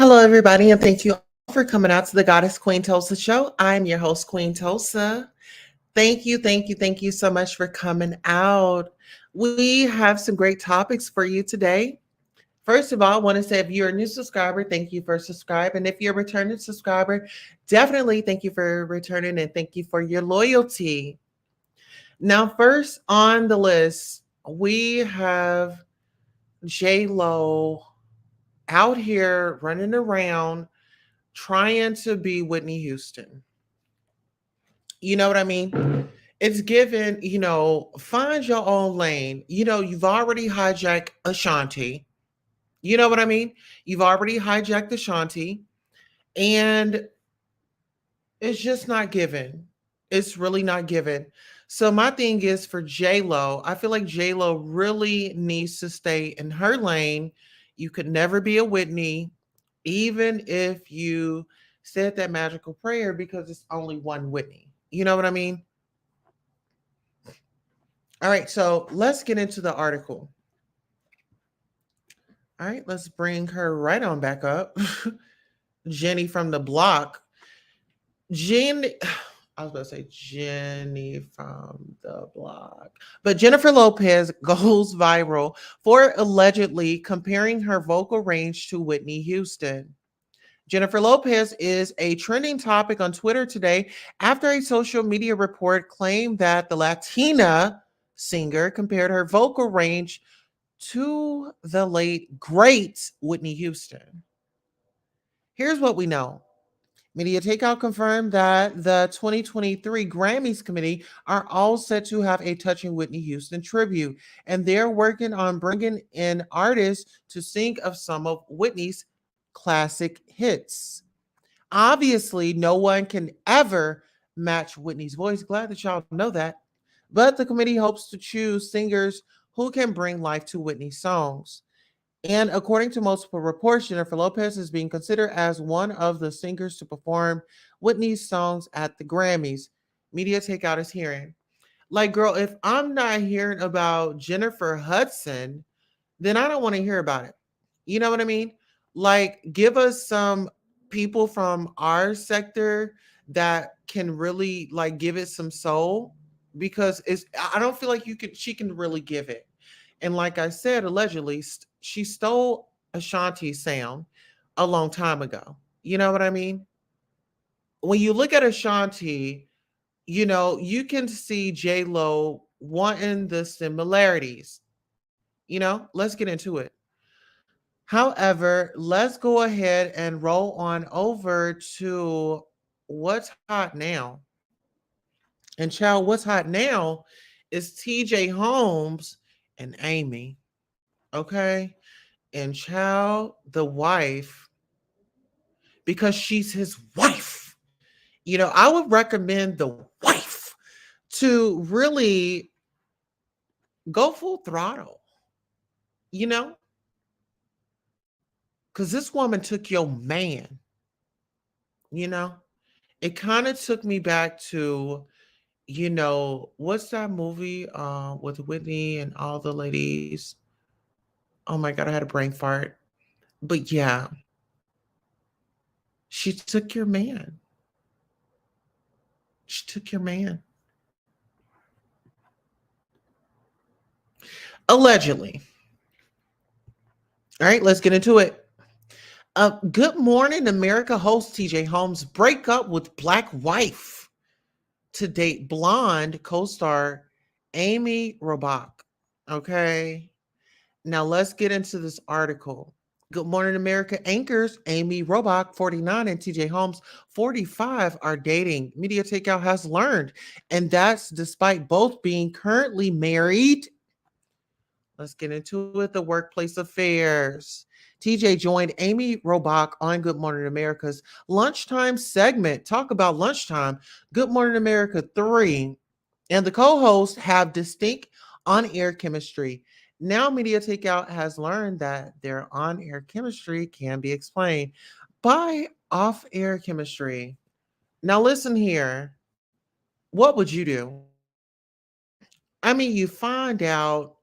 Hello, everybody, and thank you all for coming out to the Goddess Queen Tulsa show. I'm your host, Queen Tulsa. Thank you so much for coming out. We have some great topics for you today. First of all, I want to say if you're a new subscriber, thank you for subscribing. If you're a returning subscriber, definitely thank you for returning and thank you for your loyalty. Now, first on the list, we have J Lo out here running around trying to be Whitney Houston. You know what I mean? It's given, find your own lane. You've already hijacked Ashanti. You know what I mean? You've already hijacked Ashanti, and it's just not given. It's really not given. So my thing is for J Lo, I feel like J Lo really needs to stay in her lane. You could never be a Whitney, even if you said that magical prayer, because it's only one Whitney. You know what I mean? All right, so let's get into the article. All right, let's bring her right on back up. Jenny from the block. Jenny, I was going to say Jenny from the block. But Jennifer Lopez goes viral for allegedly comparing her vocal range to Whitney Houston. Jennifer Lopez is a trending topic on Twitter today after a social media report claimed that the Latina singer compared her vocal range to the late great Whitney Houston. Here's what we know. Media Takeout confirmed that the 2023 Grammys committee are all set to have a Touching Whitney Houston tribute, and they're working on bringing in artists to sing of some of Whitney's classic hits. Obviously, no one can ever match Whitney's voice. Glad that y'all know that. But the committee hopes to choose singers who can bring life to Whitney's songs. And according to multiple reports, Jennifer Lopez is being considered as one of the singers to perform Whitney's songs at the Grammys. Media Takeout is hearing. Like, girl, if I'm not hearing about Jennifer Hudson, then I don't want to hear about it. You know what I mean? Like, give us some people from our sector that can really like give it some soul, because I don't feel like she can really give it. And like I said, allegedly she stole Ashanti's sound a long time ago. You know what I mean? When you look at Ashanti, you can see J Lo wanting the similarities. Let's get into it. However, let's go ahead and roll on over to what's hot now. And child, what's hot now is TJ Holmes and Amy. Okay. And child, the wife, because she's his wife. I would recommend the wife to really go full throttle, you know, because this woman took your man, you know. It kind of took me back to, what's that movie with Whitney and all the ladies? Oh my God, I had a brain fart. But yeah, she took your man. She took your man. Allegedly. All right, let's get into it. Good Morning America host TJ Holmes break up with black wife to date blonde co-star Amy Robach. Okay. Now let's get into this article. Good Morning America anchors Amy Robach, 49, and TJ Holmes, 45, are dating. Media Takeout has learned, and that's despite both being currently married. Let's get into it. The workplace affairs. TJ joined Amy Robach on Good Morning America's lunchtime segment. Talk about lunchtime. Good Morning America 3. And the co-hosts have distinct on-air chemistry. Now, Media Takeout has learned that their on-air chemistry can be explained by off-air chemistry. Now, listen here. What would you do? I mean, you find out,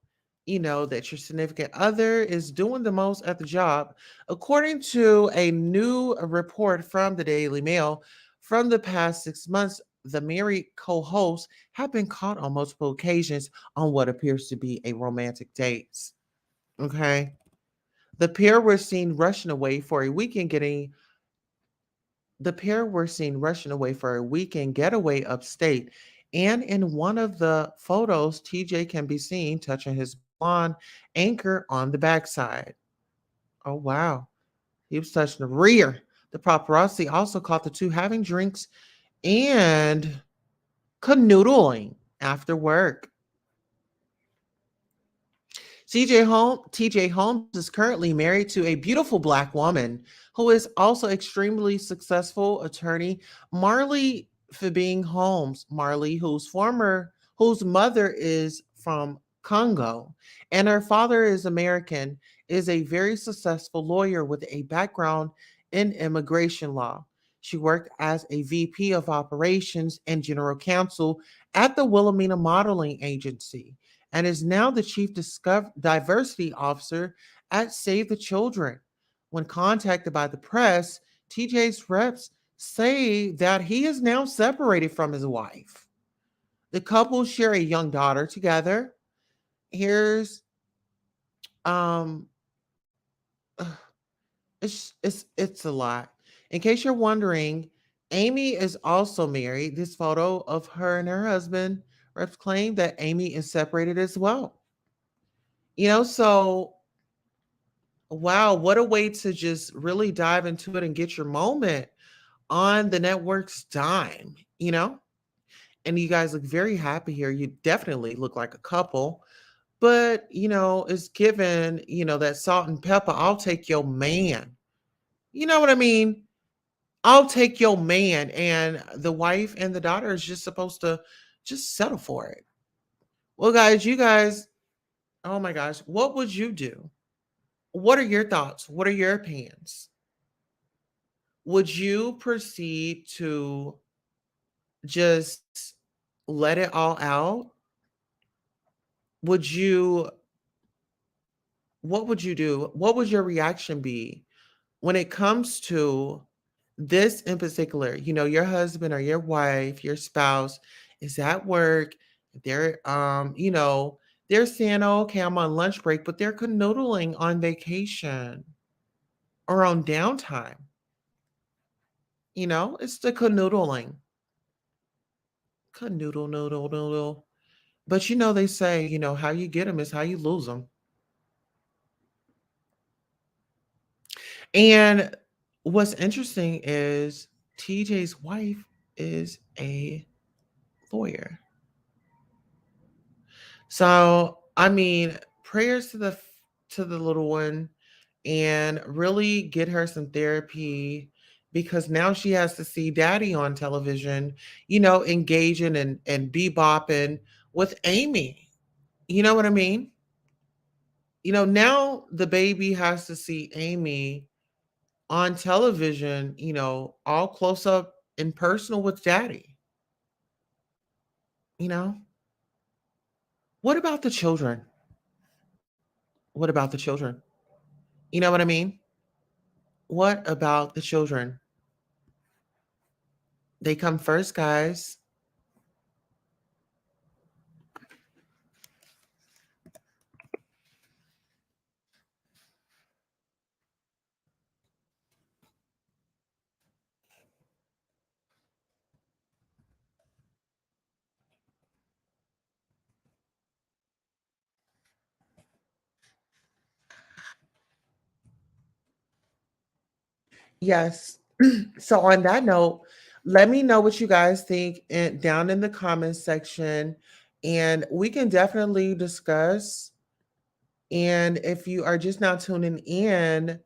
that your significant other is doing the most at the job. According to a new report from the Daily Mail, from the past 6 months, the married co hosts have been caught on multiple occasions on what appears to be a romantic dates. Okay. The pair were seen rushing away for a weekend getting The pair were seen rushing away for a weekend getaway upstate. And in one of the photos, TJ can be seen touching his blonde anchor on the backside. Oh, wow. He was touching the rear. The paparazzi also caught the two having drinks and canoodling after work. TJ Holmes is currently married to a beautiful black woman who is also extremely successful attorney, Marley Fabing Holmes. Marley, whose mother is from Congo and her father is American, is a very successful lawyer with a background in immigration law. She worked as a VP of operations and general counsel at the Wilhelmina Modeling Agency and is now the chief diversity officer at Save the Children. When contacted by the press, TJ's reps say that he is now separated from his wife. The couple share a young daughter together. Here's um it's a lot. In case you're wondering, Amy is also married. This photo of her and her husband reps claim that Amy is separated as well. So wow, what a way to just really dive into it and get your moment on the network's dime. And you guys look very happy here. You definitely look like a couple, but it's given, that salt and pepper. I'll take your man. You know what I mean? I'll take your man. And the wife and the daughter is just supposed to just settle for it. Well, guys, oh my gosh, what would you do? What are your thoughts? What are your opinions? Would you proceed to just let it all out? Would you, what would you do? What would your reaction be when it comes to this in particular? Your husband or your wife, your spouse is at work. They're saying, oh, okay, I'm on lunch break, but they're canoodling on vacation or on downtime. It's the canoodling. Canoodle, noodle, noodle. But they say, how you get them is how you lose them. And what's interesting is TJ's wife is a lawyer. So, I mean, prayers to the little one and really get her some therapy because now she has to see daddy on television, engaging and bebopping with Amy. You know what I mean? Now the baby has to see Amy on television, all close up and personal with daddy. You know, what about the children? What about the children? You know what I mean? What about the children? They come first, guys. Yes. So on that note, let me know what you guys think down in the comments section, and we can definitely discuss. And if you are just now tuning in,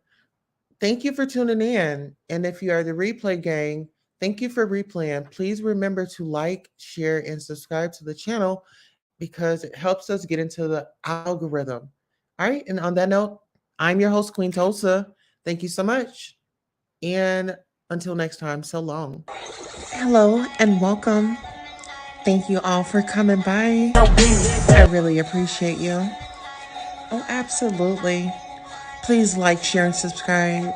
thank you for tuning in. And if you are the replay gang, thank you for replaying. Please remember to like, share, and subscribe to the channel because it helps us get into the algorithm. All right. And on that note, I'm your host, Queen Tulsa. Thank you so much. And until next time, so long. Hello and welcome. Thank you all for coming by. I really appreciate you. Oh, absolutely. Please like, share, and subscribe.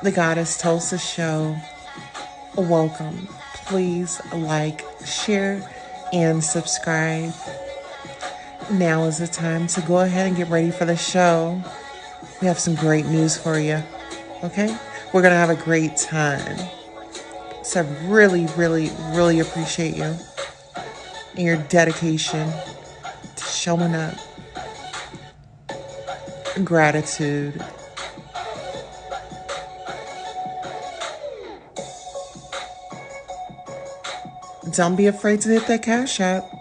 The Goddess Tulsa Show. Welcome. Please like, share, and subscribe. Now is the time to go ahead and get ready for the show. We have some great news for you. Okay? We're going to have a great time. So I really, really, really appreciate you and your dedication to showing up. Gratitude. Don't be afraid to hit that Cash App.